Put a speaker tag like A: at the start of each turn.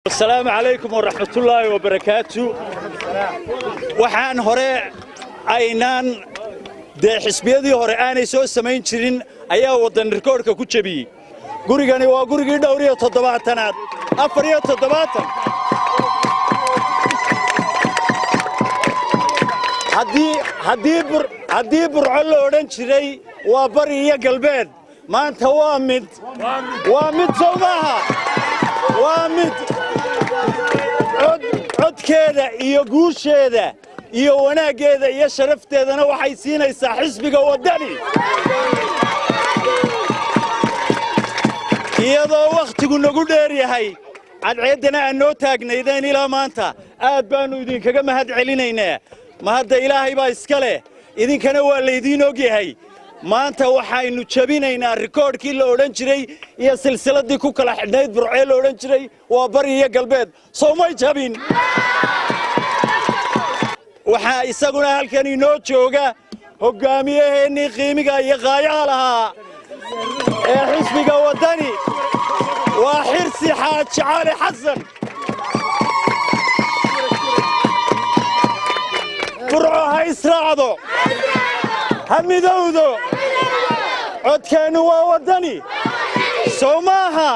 A: السلام عليكم ورحمة الله وبركاته. وحان هراء أينان ده حسبيدي هراء أنا سو سمين شرين أيها وطن ريكورد كوتشبي. قريقاني وقريقي دورية تضباطنا أفرية تضباطنا. هدي برعلو ورنشري وبرية قلبين ما أنت وامد صوبها وامد codkeeda iyo guusheeda iyo wanaageeda iyo sharafteedana waxay siinaysaa xisbiga wadani iyadoo waqtigu nagu dheer yahay cadceedana aan noo taagnaydeen ilaa maanta aad baanu idinkaga mahad celinaynaa mahadda ilaahay baa iska leh idinkana waa laydiin ogyahay maanta waxaynu jabinaynaa rikoodhkii la odhan jiray iyo silsiladii ku kala xidhnayd burceel la odhan jiray waa bari iyo galbeed soomay jabin waxaa isaguna halkan inoo jooga hogaamiyaheennii qiimiga iyo qaayaha lahaa ee xisbiga wadani waa xirsi xaaji cali xasan burco ha israacdo hamidowdo codkeenu waa wadani soo maaha